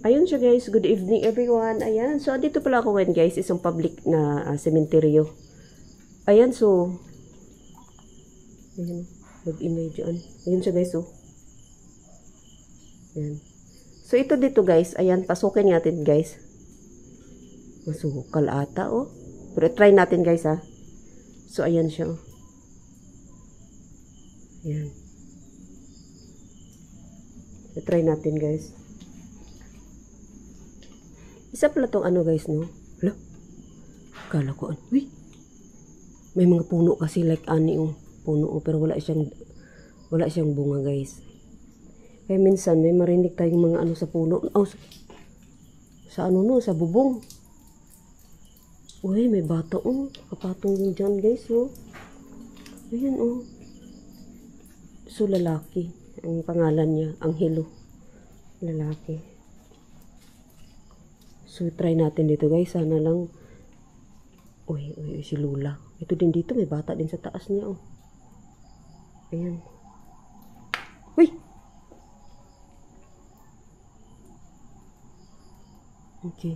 Ayun siya guys, good evening everyone. Ayan, so dito pala ako ngayon guys, isang public na sementeryo. Ayan, so ayan, mag-image dyan. Ayun siya guys, oh. Ayan. So ito dito guys, ayan, pasukin natin guys. Masukal ata, oh. Pero try natin guys, ha. So ayan siya, oh. Ayan. So, try natin guys. Isa pala tong ano guys, no? Hala. Kala ko, uy. May mga puno kasi like ani yung puno, pero wala siyang bunga guys. Kaya minsan may marinig tayong mga ano sa puno. Oh, sa ano no, sa bubong. Uy, may bata, oh. Kapatong yun dyan guys, oh. Ayan, oh. So, lalaki. Ang pangalan niya, Anghelo. Lalaki. So, try natin dito guys. Sana lang. Uy, si Lula. Ito din dito. May bata din sa taas niya. Oh. Ayan. Uy! Okay.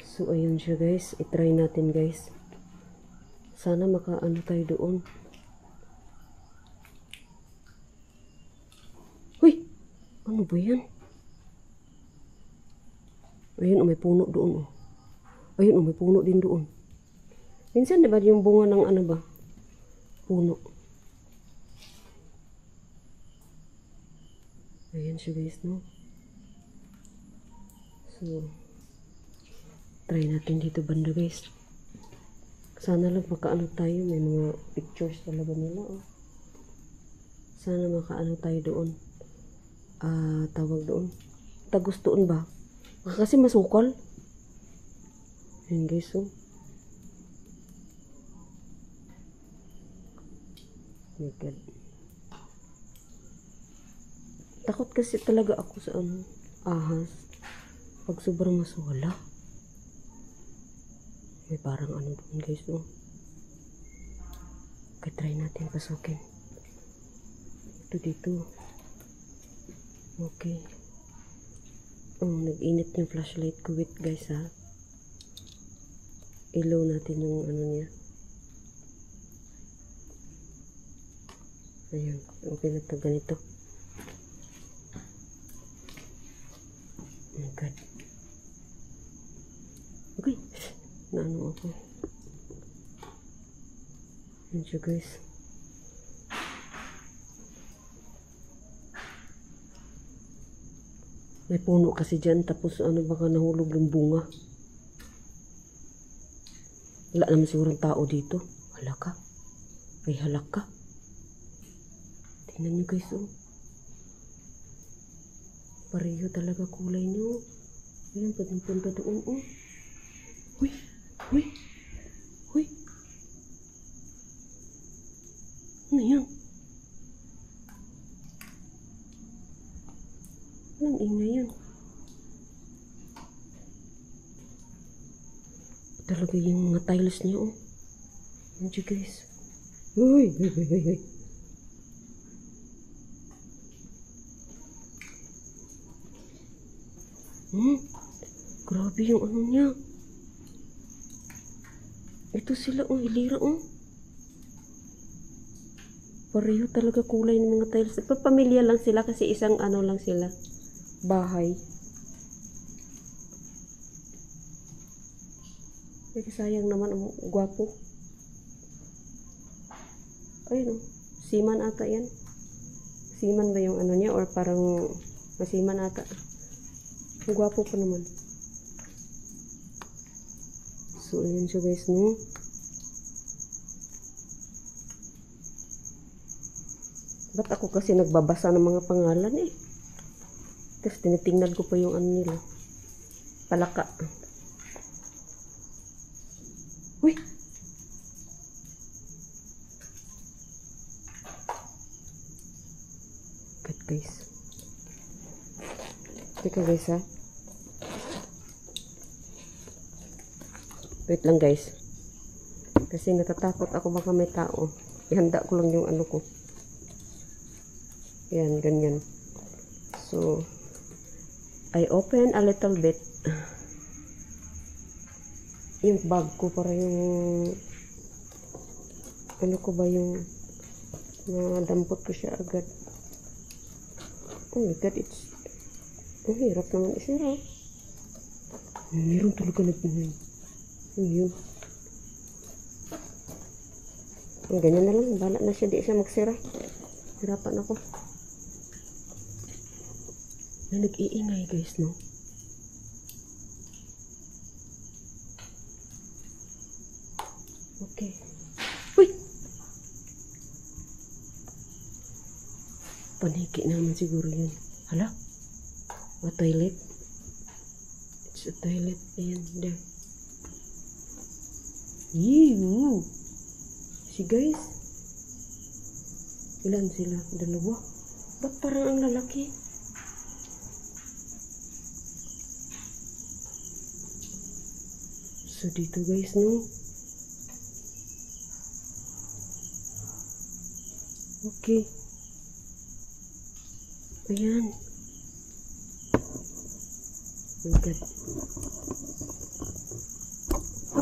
So, ayun siya guys. I-try natin guys. Sana makaano tayo doon. Uy! Ano ba yan? Ayun, may puno doon, oh. Ayun, may puno din doon. Minsan, diba, yung bunga ng ano ba? Puno. Ayan siya, guys, no? So, try natin dito banda, guys. Sana lang makaano tayo. May mga pictures talaga nila, oh. Sana makaano tayo doon. Tawag doon. Tagos doon ba? Kasi masukal. Ayan guys, oh. My God. Takot kasi talaga ako sa ano, ahas. Pag sobrang maswala. May parang ano doon guys, oh. Okay, try natin pasukin. Ito dito. Okay. Oh, nag-init yung flashlight ko. Wait guys, ha. Ilaw natin yung ano niya. Ayan. Okay na ito. Ganito. Oh my God. Okay. Naano ako. Ayan siya guys. May puno kasi dyan, tapos ano baka nahulog yung bunga. Wala naman sigurong tao dito. Halaka. Ay halaka. Tingnan nyo guys, oh. Pareho talaga kulay nyo. Ayan, punta doon, oh. Uy! Uy! Uy! Ano yan? Anong ingay yan? Talaga yung mga tiles niya, oh. Andiyo guys. Uy! Uy! Uy! Uy! Uy! Grabe yung ano niya. Ito sila, oh. Hilira, oh. Pareho talaga kulay ng mga tiles. Pamilya lang sila kasi isang ano lang sila. Bahay. Ay, sayang naman ang gwapo. Ayun, oh. Seaman ata yan. Seaman ba yung ano niya? Or parang masiman ata. Ang gwapo pa naman. So, ayun siya guys, no? Ba't ako kasi nagbabasa ng mga pangalan, eh? Tapos tinitingnan ko pa yung ano nila. Palaka. Uy! God guys. Teka guys, ha. Wait lang guys. Kasi natatakot ako baka may tao. Ihanda ko lang yung ano ko. Yan, ganyan. So, I open a little bit yung bag ko para yung ano ko ba yung nadampot ko siya agad. Oh my god, ang hirap naman isira. Meron talaga nagpunan. Yun. Ganyan na lang, bala na siya, di siya magsira. Hirapan ako. Na nag-iingay guys, no? Okay. Uy! Paniki naman siguro yun. Hala? A toilet? It's a toilet. Ayan, there. Ew! Si guys. Ilan sila? Dalawa. Ba't parang ang lalaki? So, dito guys, no? Okay. Ayan. Oh my god.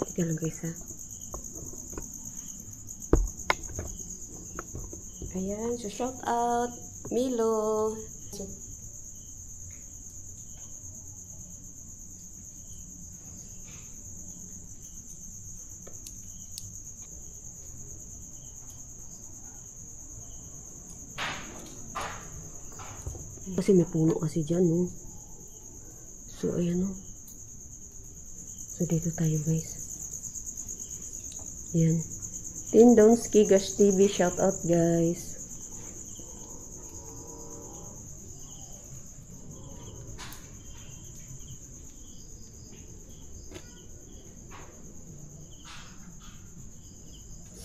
Teka lang guys, ha? Ayan. So, shout out. Milo. Kasi may puno kasi dyan, no? So, ayan, no? So, dito tayo, guys. Ayan. Tindonski Gash TV, shout out, guys.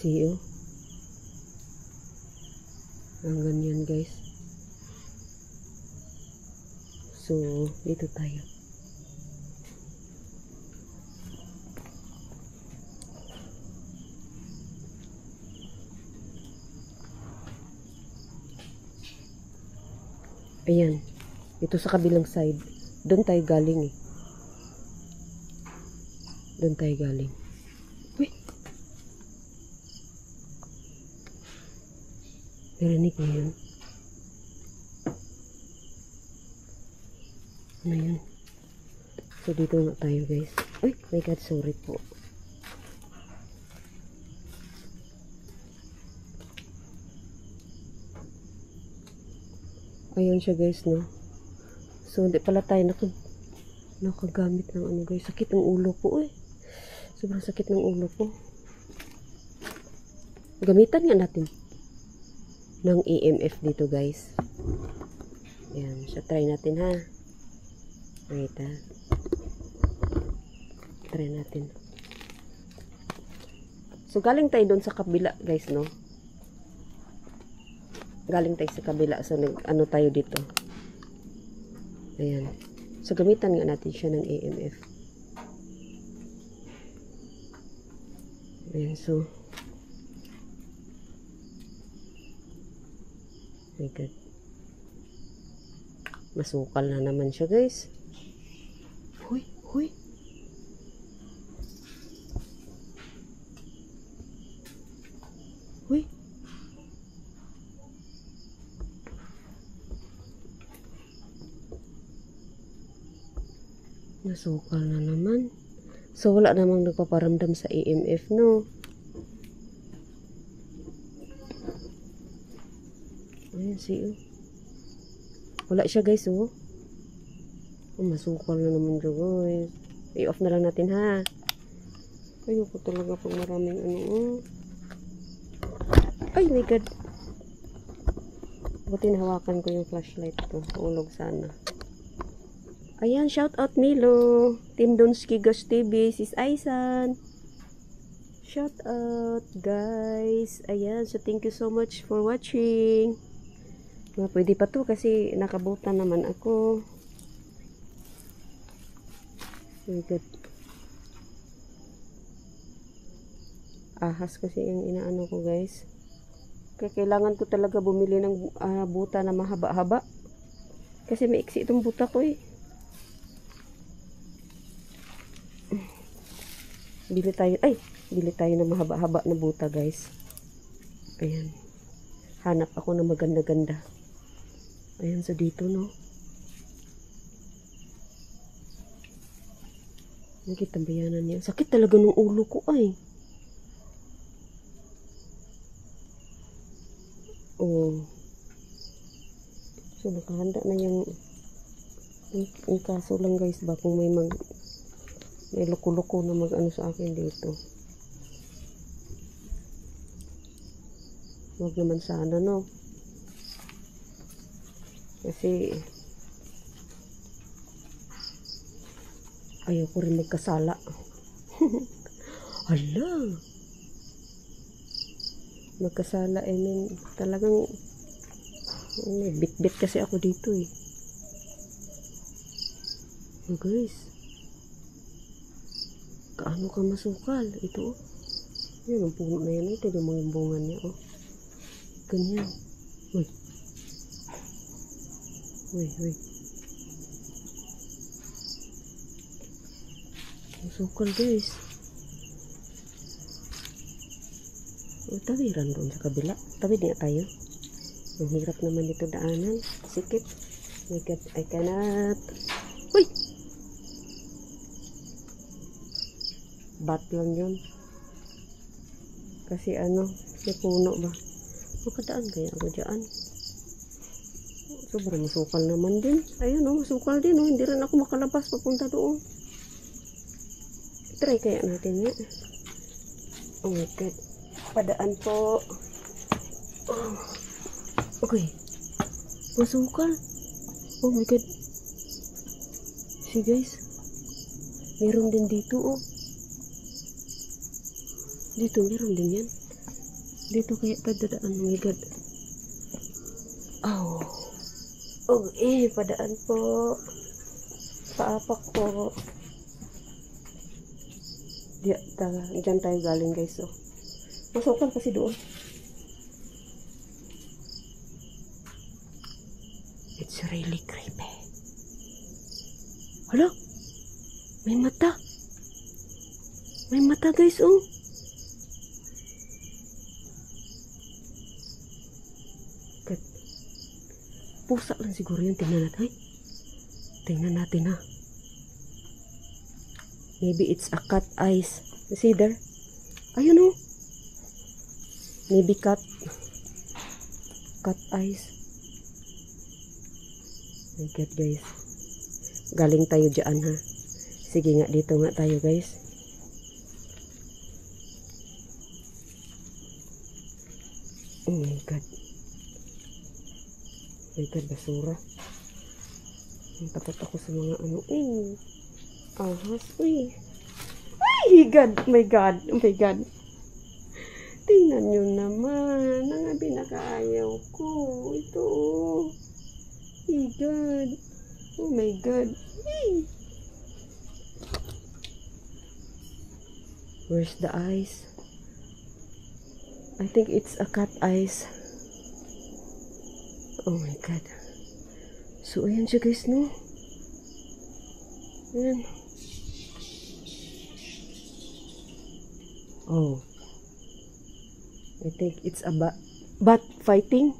See you. Ang ganyan, guys. So, dito tayo. Ayan. Ito sa kabilang side. Doon tayo galing eh. Doon tayo galing. Uy! Narinig mo yun? Ano yun? So, dito nga tayo, guys. Uy! My God, sorry po. Ayan siya, guys, no? So, hindi pala tayo nakagamit ng ano, guys. Sakit ng ulo ko, eh. Sobrang sakit ng ulo ko. Gamitan nga natin ng EMF dito, guys. Ayan. So, try natin, ha? Wait, ha? Try natin. So, galing tayo doon sa kabila, guys, no? Galing tayo sa kabila. So, ano tayo dito? Ayan. So, gamitan nga natin siya ng EMF. Ayan, so. My God. Masukal na naman siya, guys. Huy, huy. Huy. Nasukal na naman. So, wala namang nagpaparamdam sa EMF, no? Ayan, see, oh. Wala siya, guys, oh. Oh, masukal na naman siya, guys. I-off na lang natin, ha? Ayoko talaga pag maraming ano, oh. Ay, my God. Buti nahawakan ko yung flashlight ko. Ulog sana. Ayan, shout out Milo. Tindonski Gash TV. Sis Aisan. Shout out, guys. Ayan, so thank you so much for watching. Pwede pa to kasi nakabutan naman ako. Oh my God. Ahas kasi yung inaano ko, guys. Kaya kailangan ko talaga bumili ng buta na mahaba-haba. Kasi maiksi itong buta ko eh. Bili tayo ng mahaba-haba na buta guys. Ayan. Hanap ako ng maganda-ganda. Ayan, so dito no. Nakita bayanan niya. Sakit talaga ng ulo ko ay. Oh. So nakahanda na yung kaso lang guys ba kung may loko-loko na mag-ano sa akin dito. Huwag naman sana no. Kasi ayaw ko rin magkasala. Hala. Magkasala, I mean, talagang may bit-bit kasi ako dito eh. Oh guys. Kaano ka masukal? Ito oh. Yan ang puno na yan. Ito yung mga bunga niya oh. Ganyan. Uy. Uy, uy. Masukal guys. O, tawiran doon sa kabila. Tawid nga tayo. Ang hirap naman dito daanan. Sikip. My God, I cannot. Uy! Bat lang yun. Kasi ano, may puno ba? Makadaan kaya ako dyan. Sobrang masukal naman din. Ayun o, masukal din o. Hindi rin ako makalabas papunta doon. Try kaya natin nga. Oh my God. Padaan po. Oh. Okay. Masukal. Oh my God. See guys. Meron din dito oh. Dito meron din yan. Dito kaya tadadaan. Oh my God. Oh. Oh padaan po. Paapak po. Diyan tayo galing guys oh. Masukal kasi doon. It's really creepy. Hala? May mata. May mata guys oh. God. Pusa lang siguro yun. Tingnan natin. Ay. Tingnan natin ha. Maybe it's a cat eyes. You see there? Ayun oh. Maybe cat eyes. My God guys. Galing tayo dyan ha. Sige nga dito nga tayo guys. Oh my God. My God, basura. Takot ako sa mga ano. Ahas. Uy. Ay God. Oh my God. Oh my God. Tingnan nyo naman. Ang pinakaayaw ko. Ito. Oh God. Oh my God. Hey. Where's the eyes? I think it's a cat eyes. Oh my God. So, ayan siya guys, no? Ayan. Oh. I think it's a bat fighting.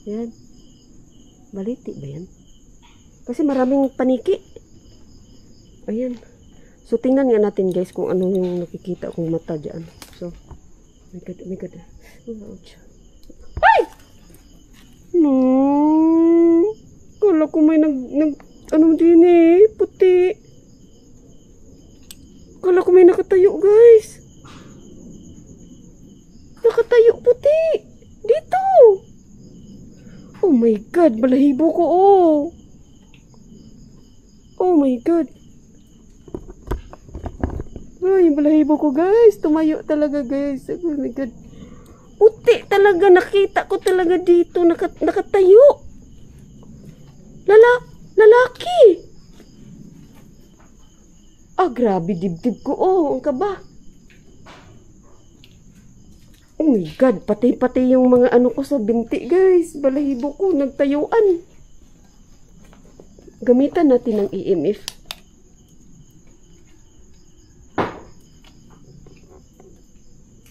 Yan. Baliti ba yan? Kasi maraming paniki. Ayan. So, tingnan nga natin guys kung ano yung nakikita kong mata dyan. So, oh my God, oh my God. Oh, ouch. Ay! No! Kala ko may ano din eh, puti. Kala ko may nakatayo guys. Nakatayo puti. Dito. Oh my God, balahibo ko oh. Oh my God. Ay, balahibo ko guys. Tumayo talaga guys. Oh my God. Puti talaga. Nakita ko talaga dito. Nakatayo. Lalaki. Ah, grabe dibdib ko. Oh, ang kaba. Oh my God, pati-pati yung mga ano ko sa binti, guys. Balahibo ko, nagtayuan. Gamitan natin ng EMF.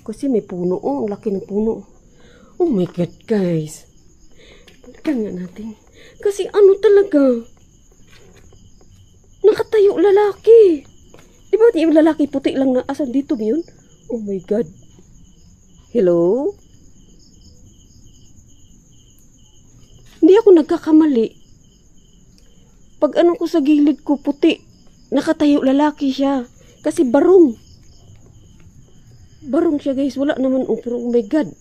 Kasi may puno, oh, ang laki ng puno. Oh my God, guys. Balikan nga natin. Kasi ano talaga? Nakatayo lalaki. Di ba yung lalaki puti lang na asan dito ba yun? Oh my God. Hello? Hindi ako nagkakamali. Pag ano ko sa gilid ko puti, nakatayo lalaki siya. Kasi barong. Barong siya guys. Wala naman. Oh, pero oh my God.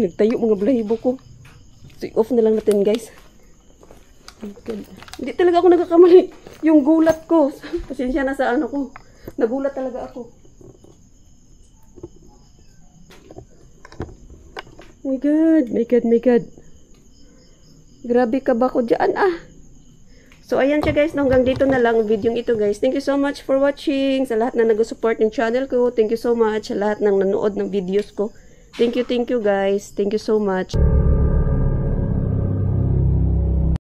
Nagtayo mga balahibo ko. So, off na lang natin guys. Oh my God. Hindi talaga ako nagkakamali. Yung gulat ko. Pasensya na sa ano ko. Nagulat talaga ako. My God, my God, my God. Grabe ka ba ko dyan So, ayan siya guys. Hanggang dito na lang ang video ito guys. Thank you so much for watching. Sa lahat na nag-support ng channel ko. Thank you so much. Sa lahat ng nanood ng videos ko. Thank you guys. Thank you so much.